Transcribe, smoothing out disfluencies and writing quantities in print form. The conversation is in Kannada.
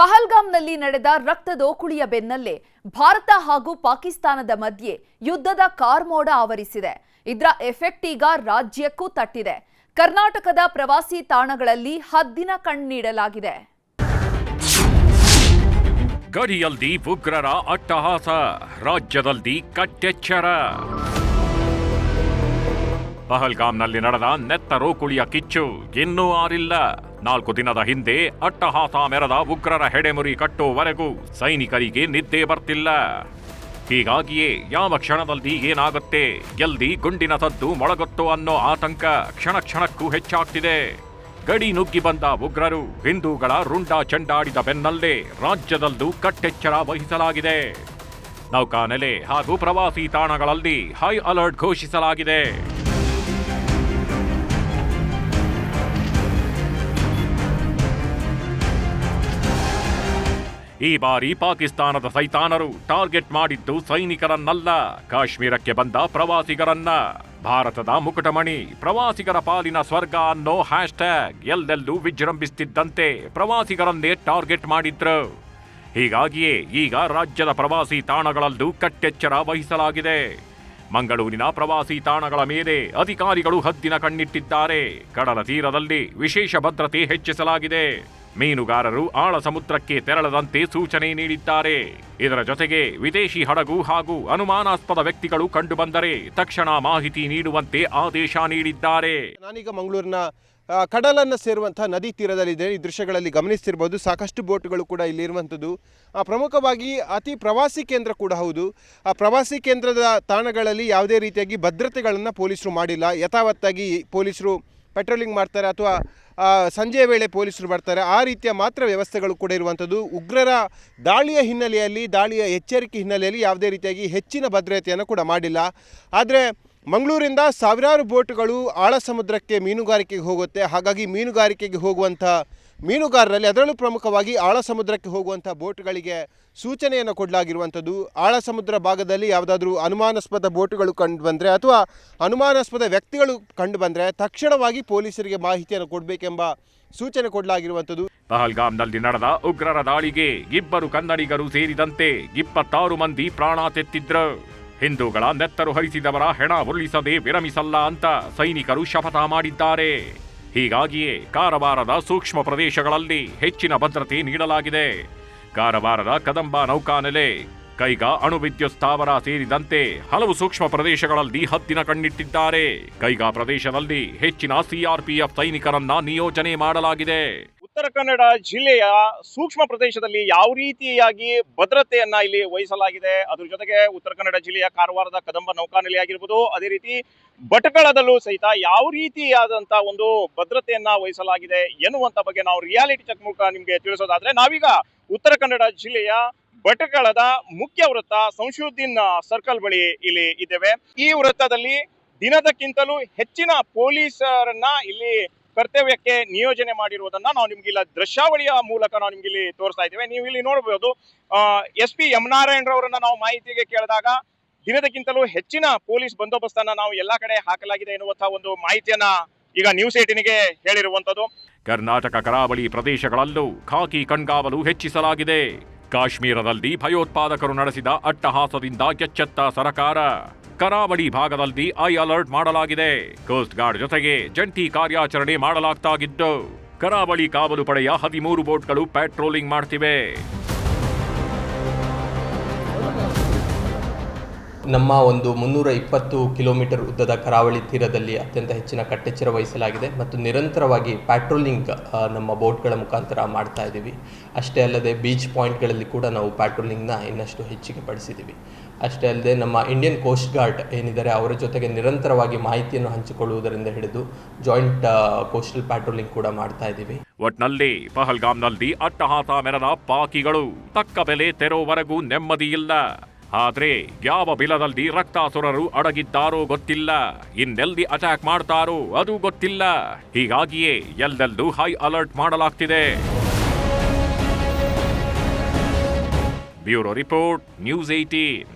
ಪಹಲ್ಗಾಮ್ನಲ್ಲಿ ನಡೆದ ರಕ್ತದೋಕುಳಿಯ ಬೆನ್ನಲ್ಲೇ ಭಾರತ ಹಾಗೂ ಪಾಕಿಸ್ತಾನದ ಮಧ್ಯೆ ಯುದ್ಧದ ಕಾರ್ಮೋಡ ಆವರಿಸಿದೆ. ಇದರ ಎಫೆಕ್ಟ್ ಈಗ ರಾಜ್ಯಕ್ಕೂ ತಟ್ಟಿದೆ. ಕರ್ನಾಟಕದ ಪ್ರವಾಸಿ ತಾಣಗಳಲ್ಲಿ ಹದ್ದಿನ ಕಣ್ಣೀಡಲಾಗಿದೆ. ಗಡಿಯಲ್ಲಿ ಉಗ್ರರ ಅಟ್ಟಹಾಸ, ರಾಜ್ಯದಲ್ಲಿ ಕಟ್ಟೆಚ್ಚರ. ಪಹಲ್ಗಾಮ್ನಲ್ಲಿ ನಡೆದ ನೆತ್ತರೋಕುಳಿಯ ಕಿಚ್ಚು ಇನ್ನೂ ಆರಿಲ್ಲ. 4 ದಿನದ ಹಿಂದೆ ಅಟ್ಟಹಾಸ ಮೆರೆದ ಉಗ್ರರ ಹೆಡೆಮುರಿ ಕಟ್ಟುವವರೆಗೂ ಸೈನಿಕರಿಗೆ ನಿದ್ದೆ ಬರ್ತಿಲ್ಲ. ಹೀಗಾಗಿಯೇ ಯಾವ ಕ್ಷಣದಲ್ಲಿ ಏನಾಗುತ್ತೆ, ಎಲ್ಲಿ ಗುಂಡಿನ ಸದ್ದು ಮೊಳಗುತ್ತೋ ಅನ್ನೋ ಆತಂಕ ಕ್ಷಣ ಕ್ಷಣಕ್ಕೂ ಹೆಚ್ಚಾಗ್ತಿದೆ. ಗಡಿ ನುಗ್ಗಿ ಬಂದ ಉಗ್ರರು ಹಿಂದೂಗಳ ರುಂಡ ಚೆಂಡಾಡಿದ ಬೆನ್ನಲ್ಲೇ ರಾಜ್ಯದಲ್ಲೂ ಕಟ್ಟೆಚ್ಚರ ವಹಿಸಲಾಗಿದೆ. ನೌಕಾನೆಲೆ ಹಾಗೂ ಪ್ರವಾಸಿ ತಾಣಗಳಲ್ಲಿ ಹೈ ಅಲರ್ಟ್ ಘೋಷಿಸಲಾಗಿದೆ. ಈ ಬಾರಿ ಪಾಕಿಸ್ತಾನದ ಸೈತಾನರು ಟಾರ್ಗೆಟ್ ಮಾಡಿದ್ದು ಸೈನಿಕರನ್ನಲ್ಲ, ಕಾಶ್ಮೀರಕ್ಕೆ ಬಂದ ಪ್ರವಾಸಿಗರನ್ನ. ಭಾರತದ ಮುಕುಟಮಣಿ, ಪ್ರವಾಸಿಗರ ಪಾಲಿನ ಸ್ವರ್ಗ ಅನ್ನೋ ಹ್ಯಾಶ್ಟ್ಯಾಗ್ ಎಲ್ಲೆಲ್ಲೂ ವಿಜೃಂಭಿಸುತ್ತಿದ್ದಂತೆ ಪ್ರವಾಸಿಗರನ್ನೇ ಟಾರ್ಗೆಟ್ ಮಾಡಿದ್ರು. ಹೀಗಾಗಿಯೇ ಈಗ ರಾಜ್ಯದ ಪ್ರವಾಸಿ ತಾಣಗಳಲ್ಲೂ ಕಟ್ಟೆಚ್ಚರ ವಹಿಸಲಾಗಿದೆ. ಮಂಗಳೂರಿನ ಪ್ರವಾಸಿ ತಾಣಗಳ ಮೇಲೆ ಅಧಿಕಾರಿಗಳು ಹದ್ದಿನ ಕಣ್ಣಿಟ್ಟಿದ್ದಾರೆ. ಕಡಲ ತೀರದಲ್ಲಿ ವಿಶೇಷ ಭದ್ರತೆ ಹೆಚ್ಚಿಸಲಾಗಿದೆ. ಮೀನುಗಾರರು ಆಳ ಸಮುದ್ರಕ್ಕೆ ತೆರಳದಂತೆ ಸೂಚನೆ ನೀಡಿದ್ದಾರೆ. ಇದರ ಜೊತೆಗೆ ವಿದೇಶಿ ಹಡಗು ಹಾಗೂ ಅನುಮಾನಾಸ್ಪದ ವ್ಯಕ್ತಿಗಳು ಕಂಡುಬಂದರೆ ತಕ್ಷಣ ಮಾಹಿತಿ ನೀಡುವಂತೆ ಆದೇಶ ನೀಡಿದ್ದಾರೆ. ನಾನೀಗ ಮಂಗಳೂರಿನ ಕಡಲನ್ನು ಸೇರುವಂತಹ ನದಿ ತೀರದಲ್ಲಿದೆ. ಈ ದೃಶ್ಯಗಳಲ್ಲಿ ಗಮನಿಸ್ತಿರ್ಬೋದು, ಸಾಕಷ್ಟು ಬೋಟ್ಗಳು ಕೂಡ ಇಲ್ಲಿರುವಂಥದ್ದು. ಪ್ರಮುಖವಾಗಿ ಅತಿ ಪ್ರವಾಸಿ ಕೇಂದ್ರ ಕೂಡ ಹೌದು. ಆ ಪ್ರವಾಸಿ ಕೇಂದ್ರದ ತಾಣಗಳಲ್ಲಿ ಯಾವುದೇ ರೀತಿಯಾಗಿ ಭದ್ರತೆಗಳನ್ನು ಪೊಲೀಸರು ಮಾಡಿಲ್ಲ. ಯಥಾವತ್ತಾಗಿ ಪೊಲೀಸರು ಪೆಟ್ರೋಲಿಂಗ್ ಮಾಡ್ತಾರೆ ಅಥವಾ ಸಂಜೆಯ ವೇಳೆ ಪೊಲೀಸರು ಬರ್ತಾರೆ. ಆ ರೀತಿಯ ಮಾತ್ರ ವ್ಯವಸ್ಥೆಗಳು ಕೂಡ ಇರುವಂಥದ್ದು. ಉಗ್ರರ ದಾಳಿಯ ಹಿನ್ನೆಲೆಯಲ್ಲಿ, ದಾಳಿಯ ಎಚ್ಚರಿಕೆ ಹಿನ್ನೆಲೆಯಲ್ಲಿ ಯಾವುದೇ ರೀತಿಯಾಗಿ ಹೆಚ್ಚಿನ ಭದ್ರತೆಯನ್ನು ಕೂಡ ಮಾಡಿಲ್ಲ. ಆದರೆ ಮಂಗಳೂರಿಂದ ಸಾವಿರಾರು ಬೋಟ್ಗಳು ಆಳ ಸಮುದ್ರಕ್ಕೆ ಮೀನುಗಾರಿಕೆಗೆ ಹೋಗುತ್ತೆ. ಹಾಗಾಗಿ ಮೀನುಗಾರಿಕೆಗೆ ಹೋಗುವಂಥ ಮೀನುಗಾರರಲ್ಲಿ, ಅದರಲ್ಲೂ ಪ್ರಮುಖವಾಗಿ ಆಳ ಸಮುದ್ರಕ್ಕೆ ಹೋಗುವಂಥ ಬೋಟ್ಗಳಿಗೆ ಸೂಚನೆಯನ್ನು ಕೊಡಲಾಗಿರುವಂಥದ್ದು. ಆಳ ಸಮುದ್ರ ಭಾಗದಲ್ಲಿ ಯಾವುದಾದ್ರೂ ಅನುಮಾನಾಸ್ಪದ ಬೋಟುಗಳು ಕಂಡು ಬಂದರೆ ಅಥವಾ ಅನುಮಾನಾಸ್ಪದ ವ್ಯಕ್ತಿಗಳು ಕಂಡು ಬಂದರೆ ತಕ್ಷಣವಾಗಿ ಪೊಲೀಸರಿಗೆ ಮಾಹಿತಿಯನ್ನು ಕೊಡಬೇಕೆಂಬ ಸೂಚನೆ ಕೊಡಲಾಗಿರುವಂಥದ್ದು. ಪಹಲ್ಗಾಮ್ನಲ್ಲಿ ನಡೆದ ಉಗ್ರರ ದಾಳಿಗೆ 2 ಕನ್ನಡಿಗರು ಸೇರಿದಂತೆ 26 ಮಂದಿ ಪ್ರಾಣ ತೆತ್ತಿದ್ರು. ಹಿಂದೂಗಳ ನೆತ್ತರು ಹರಿಸಿದವರ ಹೆಣ ಉರುಳಿಸದೆ ವಿರಮಿಸಲ್ಲ ಅಂತ ಸೈನಿಕರು ಶಪಥ ಮಾಡಿದ್ದಾರೆ. ಹೀಗಾಗಿಯೇ ಕಾರವಾರದ ಸೂಕ್ಷ್ಮ ಪ್ರದೇಶಗಳಲ್ಲಿ ಹೆಚ್ಚಿನ ಭದ್ರತೆ ನೀಡಲಾಗಿದೆ. ಕಾರವಾರದ ಕದಂಬ ನೌಕಾನೆಲೆ, ಕೈಗಾ ಅಣುವಿದ್ಯುತ್ ಸ್ಥಾವರ ಸೇರಿದಂತೆ ಹಲವು ಸೂಕ್ಷ್ಮ ಪ್ರದೇಶಗಳಲ್ಲಿ ಹದ್ದಿನ ಕಣ್ಣಿಟ್ಟಿದ್ದಾರೆ. ಕೈಗಾ ಪ್ರದೇಶದಲ್ಲಿ ಹೆಚ್ಚಿನ ಸಿಆರ್ಪಿಎಫ್ ಸೈನಿಕರನ್ನ ನಿಯೋಜನೆ ಮಾಡಲಾಗಿದೆ. ಉತ್ತರ ಕನ್ನಡ ಜಿಲ್ಲೆಯ ಸೂಕ್ಷ್ಮ ಪ್ರದೇಶದಲ್ಲಿ ಯಾವ ರೀತಿಯಾಗಿ ಭದ್ರತೆಯನ್ನ ಇಲ್ಲಿ ವಹಿಸಲಾಗಿದೆ, ಅದ್ರ ಜೊತೆಗೆ ಉತ್ತರ ಕನ್ನಡ ಜಿಲ್ಲೆಯ ಕಾರವಾರದ ಕದಂಬ ನೌಕಾನೆಲೆ ಆಗಿರ್ಬೋದು, ಅದೇ ರೀತಿ ಭಟ್ಕಳದಲ್ಲೂ ಸಹಿತ ಯಾವ ರೀತಿಯಾದಂತ ಒಂದು ಭದ್ರತೆಯನ್ನ ವಹಿಸಲಾಗಿದೆ ಎನ್ನುವಂತ ಬಗ್ಗೆ ನಾವು ರಿಯಾಲಿಟಿ ಚೆಕ್ ಮೂಲಕ ನಿಮ್ಗೆ ತಿಳಿಸೋದಾದ್ರೆ, ನಾವೀಗ ಉತ್ತರ ಕನ್ನಡ ಜಿಲ್ಲೆಯ ಭಟ್ಕಳದ ಮುಖ್ಯ ವೃತ್ತ ಸಂಶುದ್ದೀನ್ ಸರ್ಕಲ್ ಬಳಿ ಇಲ್ಲಿ ಇದ್ದೇವೆ. ಈ ವೃತ್ತದಲ್ಲಿ ದಿನದಕ್ಕಿಂತಲೂ ಹೆಚ್ಚಿನ ಪೊಲೀಸರನ್ನ ಇಲ್ಲಿ ಕರ್ತವ್ಯಕ್ಕೆ ನಿಯೋಜನೆ ಮಾಡಿರುವುದನ್ನ ನಾವು ನಿಮ್ಗೆ ಇಲ್ಲ ದೃಶ್ಯಾವಳಿಯ ಮೂಲಕ ನಾವು ನಿಮ್ಗೆ ಇಲ್ಲಿ ತೋರಿಸ್ತಾ ಇದ್ದೇವೆ. ನೀವು ಇಲ್ಲಿ ನೋಡಬಹುದು, SP ಯಮನಾರಾಯಣ್ ರವರನ್ನ ನಾವು ಮಾಹಿತಿಗೆ ಕೇಳಿದಾಗ ದಿನದಕ್ಕಿಂತಲೂ ಹೆಚ್ಚಿನ ಪೊಲೀಸ್ ಬಂದೋಬಸ್ತನ್ನ ನಾವು ಎಲ್ಲಾ ಕಡೆ ಹಾಕಲಾಗಿದೆ ಎನ್ನುವಂತಹ ಒಂದು ಮಾಹಿತಿಯನ್ನ ಈಗ ನ್ಯೂಸ್ 18ಗೆ ಹೇಳಿರುವಂತದ್ದು. ಕರ್ನಾಟಕ ಕರಾವಳಿ ಪ್ರದೇಶಗಳಲ್ಲೂ ಖಾಕಿ ಕಣ್ಗಾವಲು ಹೆಚ್ಚಿಸಲಾಗಿದೆ. ಕಾಶ್ಮೀರದಲ್ಲಿ ಭಯೋತ್ಪಾದಕರು ನಡೆಸಿದ ಅಟ್ಟಹಾಸದಿಂದ ಎಚ್ಚೆತ್ತ ಸರ್ಕಾರ. ಕರಾವಳಿ ಭಾಗದಲ್ಲಿ ಐ ಅಲರ್ಟ್ ಮಾಡಲಾಗಿದೆ. ಕೋಸ್ಟ್ ಗಾರ್ಡ್ ಜೊತೆಗೆ ಜಂಟಿ ಕಾರ್ಯಾಚರಣೆ ಮಾಡಲಾಗ್ತಾಗಿದ್ದು ಕರಾವಳಿ ಕಾವಲು ಪಡೆಯ 13 ಬೋಟ್ಗಳು ಪೆಟ್ರೋಲಿಂಗ್ ಮಾಡ್ತಿವೆ. ನಮ್ಮ ಒಂದು 320 ಕಿಲೋಮೀಟರ್ ಉದ್ದದ ಕರಾವಳಿ ತೀರದಲ್ಲಿ ಅತ್ಯಂತ ಹೆಚ್ಚಿನ ಕಟ್ಟೆಚ್ಚರ ವಹಿಸಲಾಗಿದೆ ಮತ್ತು ನಿರಂತರವಾಗಿ ಪ್ಯಾಟ್ರೋಲಿಂಗ್ ನಮ್ಮ ಬೋಟ್ಗಳ ಮುಖಾಂತರ ಮಾಡ್ತಾ ಇದ್ದೀವಿ. ಅಷ್ಟೇ ಅಲ್ಲದೆ ಬೀಚ್ ಪಾಯಿಂಟ್ಗಳಲ್ಲಿ ಕೂಡ ನಾವು ಪ್ಯಾಟ್ರೋಲಿಂಗ್ನ ಇನ್ನಷ್ಟು ಹೆಚ್ಚಿಗೆ ಪಡಿಸಿದ್ದೀವಿ. ಅಷ್ಟೇ ಅಲ್ಲದೆ ನಮ್ಮ ಇಂಡಿಯನ್ ಕೋಸ್ಟ್ ಗಾರ್ಡ್ ಏನಿದ್ದಾರೆ ಅವರ ಜೊತೆಗೆ ನಿರಂತರವಾಗಿ ಮಾಹಿತಿಯನ್ನು ಹಂಚಿಕೊಳ್ಳುವುದರಿಂದ ಹಿಡಿದು ಜಾಯಿಂಟ್ ಕೋಸ್ಟಲ್ ಪ್ಯಾಟ್ರೋಲಿಂಗ್ ಕೂಡ ಮಾಡ್ತಾ ಇದ್ದೀವಿ. ಒಟ್ನಲ್ಲಿ ಪಹಲ್ಗಾಮ್ನಲ್ಲಿ ಅಟ್ಟಹಾಸ ಮೆರೆದ ಪಾಕಿಗಳು ತಕ್ಕ ಬೆಲೆ ತೆರೋವರೆಗೂ ನೆಮ್ಮದಿಯಿಲ್ಲ. ಆದ್ರೆ ಯಾವ ಬಿಲದಲ್ಲಿ ರಕ್ತಾಸುರರು ಅಡಗಿದ್ದಾರೋ ಗೊತ್ತಿಲ್ಲ, ಇನ್ನೆಲ್ಲಿ ಅಟ್ಯಾಕ್ ಮಾಡ್ತಾರೋ ಅದು ಗೊತ್ತಿಲ್ಲ. ಹೀಗಾಗಿಯೇ ಎಲ್ಲೆಲ್ಲೂ ಹೈ ಅಲರ್ಟ್ ಮಾಡಲಾಗ್ತಿದೆ. Bureau report, news 18.